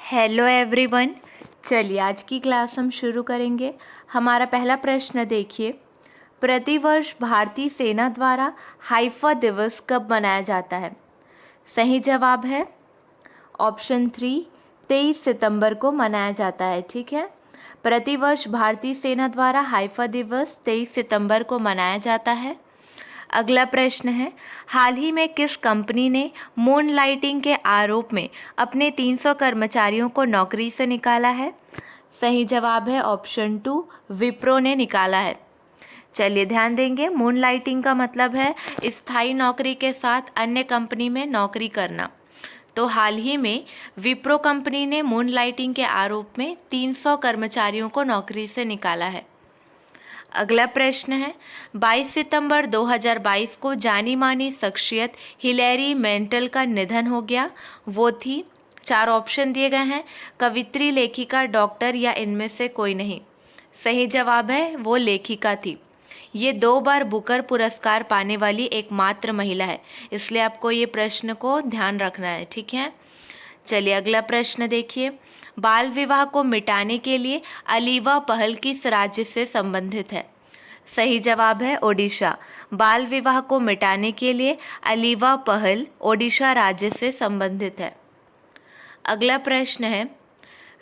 Hello everyone. चलिए आज की क्लास हम शुरू करेंगे। हमारा पहला प्रश्न देखिए, प्रतिवर्ष भारतीय सेना द्वारा हाइफा दिवस कब मनाया जाता है? सही जवाब है ऑप्शन 3, 23 सितंबर को मनाया जाता है। ठीक है, प्रतिवर्ष भारतीय सेना द्वारा हाइफा दिवस 23 सितंबर को मनाया जाता है। अगला प्रश्न है, हाल ही में किस कंपनी ने मून लाइटिंग के आरोप में अपने 300 कर्मचारियों को नौकरी से निकाला है? सही जवाब है ऑप्शन 2, विप्रो ने निकाला है। चलिए ध्यान देंगे, मून लाइटिंग का मतलब है स्थायी नौकरी के साथ अन्य कंपनी में नौकरी करना। तो हाल ही में विप्रो कंपनी ने मून लाइटिंग के आरोप में 300 कर्मचारियों को नौकरी से निकाला है। अगला प्रश्न है, 22 सितंबर 2022 को जानी मानी शख्सियत हिलेरी मेंटल का निधन हो गया। वो थी, 4 ऑप्शन दिए गए हैं, कवित्री, लेखिका, डॉक्टर या इनमें से कोई नहीं। सही जवाब है वो लेखिका थी। ये 2 बार बुकर पुरस्कार पाने वाली एकमात्र महिला है, इसलिए आपको ये प्रश्न को ध्यान रखना है। ठीक है, चलिए अगला प्रश्न देखिए, बाल विवाह को मिटाने के लिए अलीवा पहल किस राज्य से संबंधित है? सही जवाब है ओडिशा। बाल विवाह को मिटाने के लिए अलीवा पहल ओडिशा राज्य से संबंधित है। अगला प्रश्न है,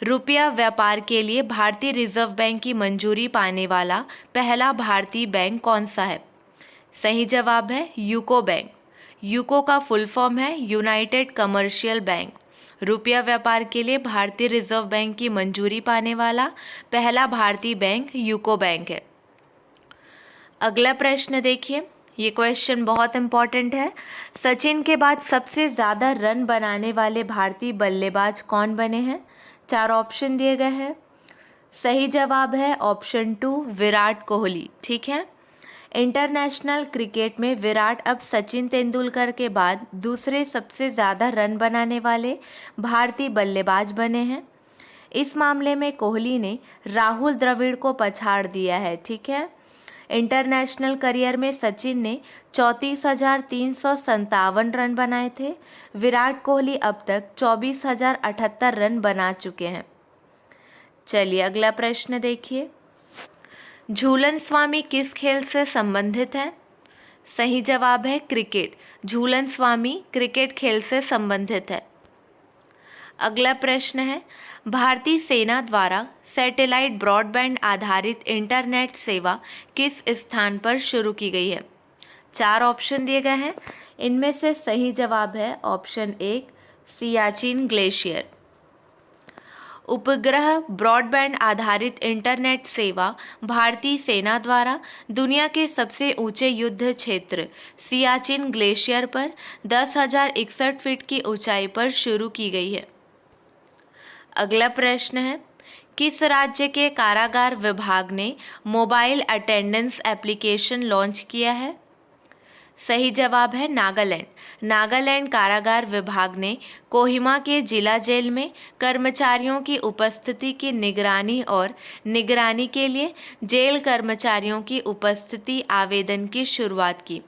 रुपया व्यापार के लिए भारतीय रिजर्व बैंक की मंजूरी पाने वाला पहला भारतीय बैंक कौन सा है? सही जवाब है यूको बैंक। यूको का फुल फॉर्म है यूनाइटेड कमर्शियल बैंक। रुपया व्यापार के लिए भारतीय रिजर्व बैंक की मंजूरी पाने वाला पहला भारतीय बैंक यूको बैंक है। अगला प्रश्न देखिए, ये क्वेश्चन बहुत इंपॉर्टेंट है। सचिन के बाद सबसे ज़्यादा रन बनाने वाले भारतीय बल्लेबाज कौन बने हैं? 4 ऑप्शन दिए गए हैं। सही जवाब है ऑप्शन 2, विराट कोहली। ठीक है, इंटरनेशनल क्रिकेट में विराट अब सचिन तेंदुलकर के बाद दूसरे सबसे ज़्यादा रन बनाने वाले भारतीय बल्लेबाज बने हैं। इस मामले में कोहली ने राहुल द्रविड़ को पछाड़ दिया है। ठीक है, इंटरनेशनल करियर में सचिन ने 34,357 रन बनाए थे। विराट कोहली अब तक 24,078 रन बना चुके हैं। चलिए अगला प्रश्न देखिए, झूलन स्वामी किस खेल से संबंधित है? सही जवाब है क्रिकेट। झूलन स्वामी क्रिकेट खेल से संबंधित है। अगला प्रश्न है, भारतीय सेना द्वारा सैटेलाइट ब्रॉडबैंड आधारित इंटरनेट सेवा किस स्थान पर शुरू की गई है? 4 ऑप्शन दिए गए हैं, इनमें से सही जवाब है ऑप्शन 1, सियाचिन ग्लेशियर। उपग्रह ब्रॉडबैंड आधारित इंटरनेट सेवा भारतीय सेना द्वारा दुनिया के सबसे ऊंचे युद्ध क्षेत्र सियाचिन ग्लेशियर पर 10,061 फीट की ऊंचाई पर शुरू की गई है। अगला प्रश्न है, किस राज्य के कारागार विभाग ने मोबाइल अटेंडेंस एप्लीकेशन लॉन्च किया है? सही जवाब है नागालैंड। नागालैंड कारागार विभाग ने कोहिमा के जिला जेल में कर्मचारियों की उपस्थिति की निगरानी के लिए जेल कर्मचारियों की उपस्थिति आवेदन की शुरुआत की।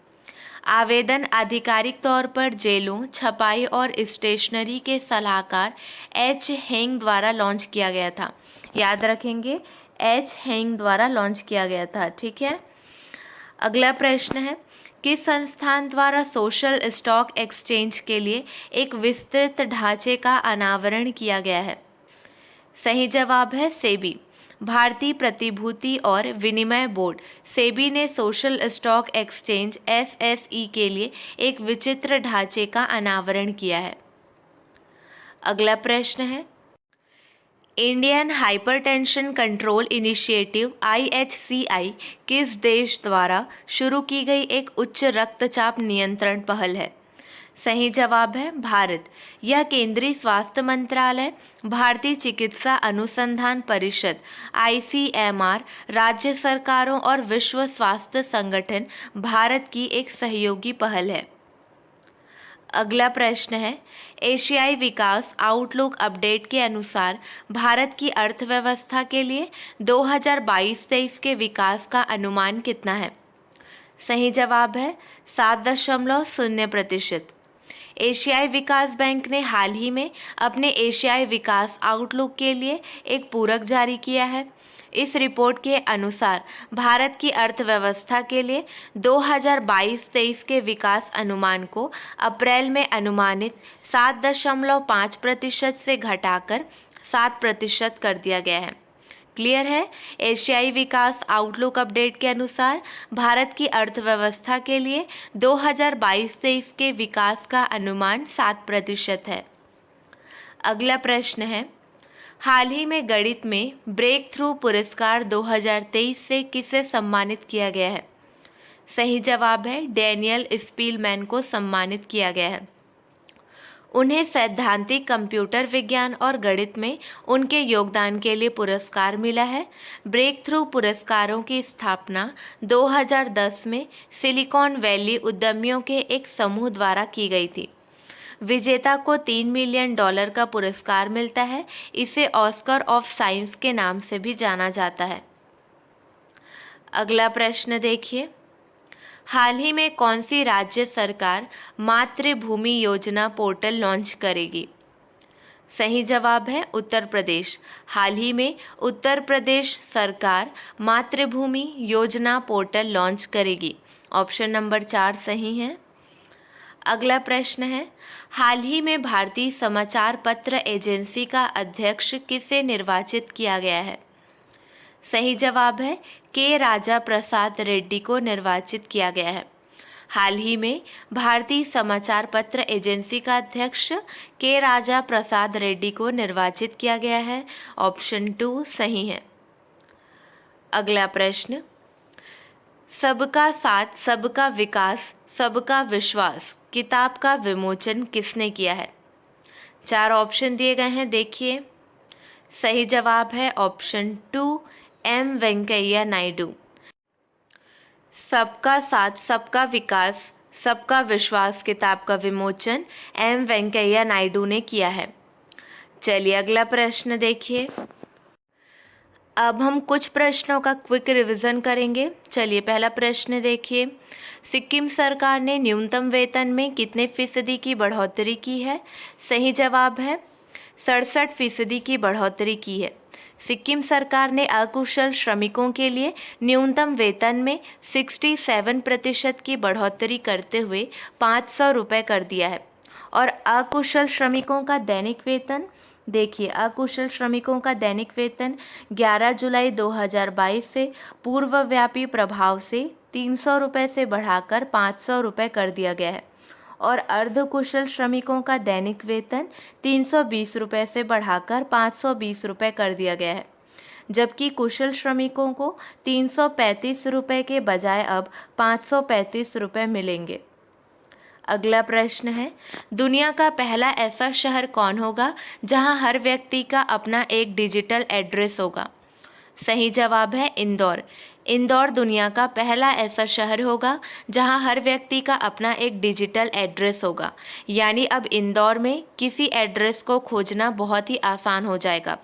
आवेदन आधिकारिक तौर पर जेलों, छपाई और स्टेशनरी के सलाहकार एच हेंग द्वारा लॉन्च किया गया था। याद रखेंगे, एच हेंग द्वारा लॉन्च किया गया था। ठीक है, अगला प्रश्न है, किस संस्थान द्वारा सोशल स्टॉक एक्सचेंज के लिए एक विस्तृत ढांचे का अनावरण किया गया है? सही जवाब है सेबी। भारतीय प्रतिभूति और विनिमय बोर्ड सेबी ने सोशल स्टॉक एक्सचेंज एसएसई के लिए एक विचित्र ढांचे का अनावरण किया है। अगला प्रश्न है, Indian hypertension control initiative IHCI किस देश द्वारा शुरू की गई एक उच्च रक्तचाप नियंत्रण पहल है? सही जवाब है भारत। यह केंद्रीय स्वास्थ्य मंत्रालय, भारतीय चिकित्सा अनुसंधान परिषद ICMR, राज्य सरकारों और विश्व स्वास्थ्य संगठन भारत की एक सहयोगी पहल है। अगला प्रश्न है, एशियाई विकास आउटलुक अपडेट के अनुसार भारत की अर्थव्यवस्था के लिए 2022-23 के विकास का अनुमान कितना है? सही जवाब है 7.0%। एशियाई विकास बैंक ने हाल ही में अपने एशियाई विकास आउटलुक के लिए एक पूरक जारी किया है। इस रिपोर्ट के अनुसार भारत की अर्थव्यवस्था के लिए 2022-23 के विकास अनुमान को अप्रैल में अनुमानित 7.5% से घटाकर 7% कर दिया गया है। क्लियर है? एशियाई विकास आउटलुक अपडेट के अनुसार भारत की अर्थव्यवस्था के लिए 2022-23 के विकास का अनुमान 7% है। अगला प्रश्न है, हाल ही में गणित में ब्रेक थ्रू पुरस्कार 2023 से किसे सम्मानित किया गया है? सही जवाब है डैनियल स्पीलमैन को सम्मानित किया गया है। उन्हें सैद्धांतिक कंप्यूटर विज्ञान और गणित में उनके योगदान के लिए पुरस्कार मिला है। ब्रेक थ्रू पुरस्कारों की स्थापना 2010 में सिलिकॉन वैली उद्यमियों के एक समूह द्वारा की गई थी। विजेता को $3 मिलियन का पुरस्कार मिलता है। इसे ऑस्कर ऑफ साइंस के नाम से भी जाना जाता है। अगला प्रश्न देखिए, हाल ही में कौन सी राज्य सरकार मातृभूमि योजना पोर्टल लॉन्च करेगी? सही जवाब है उत्तर प्रदेश। हाल ही में उत्तर प्रदेश सरकार मातृभूमि योजना पोर्टल लॉन्च करेगी। ऑप्शन नंबर 4 सही है। अगला प्रश्न है, हाल ही में भारतीय समाचार पत्र एजेंसी का अध्यक्ष किसे निर्वाचित किया गया है? सही जवाब है के राजा प्रसाद रेड्डी को निर्वाचित किया गया है। हाल ही में भारतीय समाचार पत्र एजेंसी का अध्यक्ष के राजा प्रसाद रेड्डी को निर्वाचित किया गया है। ऑप्शन 2 सही है। अगला प्रश्न, सबका साथ सबका विकास सबका विश्वास किताब का विमोचन किसने किया है? 4 ऑप्शन दिए गए हैं, देखिए। सही जवाब है ऑप्शन 2 एम वेंकैया नायडू। सबका साथ सबका विकास सबका विश्वास किताब का विमोचन एम वेंकैया नायडू ने किया है। चलिए अगला प्रश्न देखिए। अब हम कुछ प्रश्नों का क्विक रिवीजन करेंगे। चलिए पहला प्रश्न देखिए, सिक्किम सरकार ने न्यूनतम वेतन में कितने फीसदी की बढ़ोतरी की है? सही जवाब है 67% की बढ़ोतरी की है। सिक्किम सरकार ने अकुशल श्रमिकों के लिए न्यूनतम वेतन में 67% की बढ़ोतरी करते हुए 500 रुपये कर दिया है। और अकुशल श्रमिकों का दैनिक वेतन देखिए, अकुशल श्रमिकों का दैनिक वेतन 11 जुलाई 2022 से पूर्वव्यापी प्रभाव से 300 रुपये से बढ़ाकर 500 रुपये कर दिया गया है। और अर्धकुशल श्रमिकों का दैनिक वेतन 320 रुपये से बढ़ाकर 520 रुपये कर दिया गया है, जबकि कुशल श्रमिकों को 335 रुपये के बजाय अब 535 रुपये मिलेंगे। अगला प्रश्न है, दुनिया का पहला ऐसा शहर कौन होगा जहां हर व्यक्ति का अपना एक डिजिटल एड्रेस होगा? सही जवाब है इंदौर। इंदौर दुनिया का पहला ऐसा शहर होगा जहां हर व्यक्ति का अपना एक डिजिटल एड्रेस होगा। यानी अब इंदौर में किसी एड्रेस को खोजना बहुत ही आसान हो जाएगा।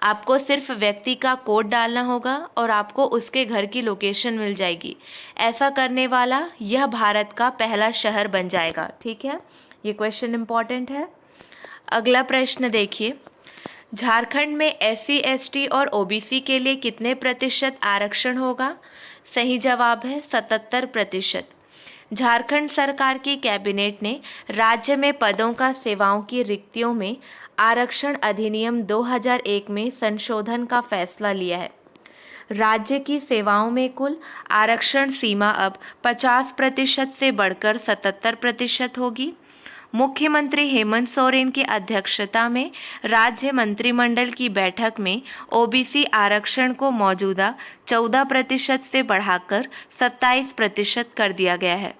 आपको सिर्फ व्यक्ति का कोड डालना होगा और आपको उसके घर की लोकेशन मिल जाएगी। ऐसा करने वाला यह भारत का पहला शहर बन जाएगा। ठीक है, ये क्वेश्चन इम्पॉर्टेंट है। अगला प्रश्न देखिए, झारखंड में SC ST और OBC के लिए कितने प्रतिशत आरक्षण होगा? सही जवाब है 77%। झारखंड सरकार की कैबिनेट ने राज्य में पदों का सेवाओं की रिक्तियों में आरक्षण अधिनियम 2001 में संशोधन का फैसला लिया है। राज्य की सेवाओं में कुल आरक्षण सीमा अब 50% से बढ़कर 77% होगी। मुख्यमंत्री हेमंत सोरेन की अध्यक्षता में राज्य मंत्रिमंडल की बैठक में OBC आरक्षण को मौजूदा 14% से बढ़ाकर 27% कर दिया गया है।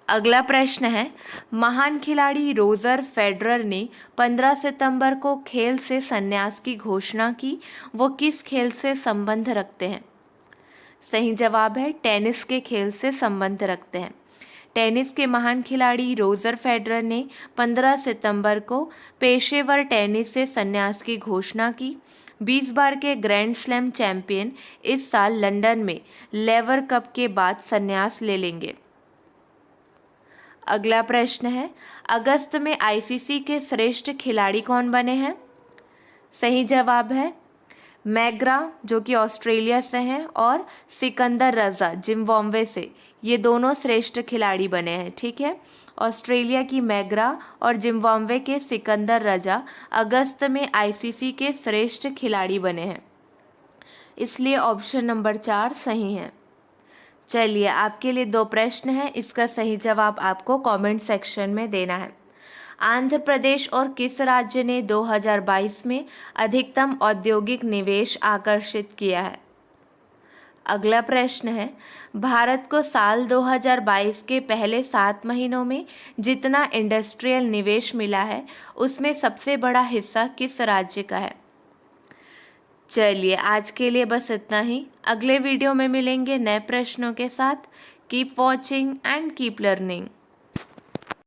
अगला प्रश्न है, महान खिलाड़ी रोजर फेडरर ने 15 सितंबर को खेल से संन्यास की घोषणा की। वो किस खेल से संबंध रखते हैं? सही जवाब है टेनिस के खेल से संबंध रखते हैं। टेनिस के महान खिलाड़ी रोजर फेडरर ने 15 सितंबर को पेशेवर टेनिस से संन्यास की घोषणा की। 20 बार के ग्रैंड स्लैम चैंपियन इस साल लंदन में लेवर कप के बाद संन्यास ले लेंगे। अगला प्रश्न है, अगस्त में आईसीसी के श्रेष्ठ खिलाड़ी कौन बने हैं? सही जवाब है मैग्रा, जो कि ऑस्ट्रेलिया से हैं, और सिकंदर रजा जिम्बाब्वे से। ये दोनों श्रेष्ठ खिलाड़ी बने हैं। ठीक है, ऑस्ट्रेलिया की मैग्रा और जिम्बाब्वे के सिकंदर रजा अगस्त में आईसीसी के श्रेष्ठ खिलाड़ी बने हैं, इसलिए ऑप्शन नंबर 4 सही है। चलिए, आपके लिए 2 प्रश्न हैं, इसका सही जवाब आपको कमेंट सेक्शन में देना है। आंध्र प्रदेश और किस राज्य ने 2022 में अधिकतम औद्योगिक निवेश आकर्षित किया है? अगला प्रश्न है, भारत को साल 2022 के पहले 7 महीनों में जितना इंडस्ट्रियल निवेश मिला है, उसमें सबसे बड़ा हिस्सा किस राज्य का है? चलिए, आज के लिए बस इतना ही। अगले वीडियो में मिलेंगे नए प्रश्नों के साथ। Keep watching and keep learning.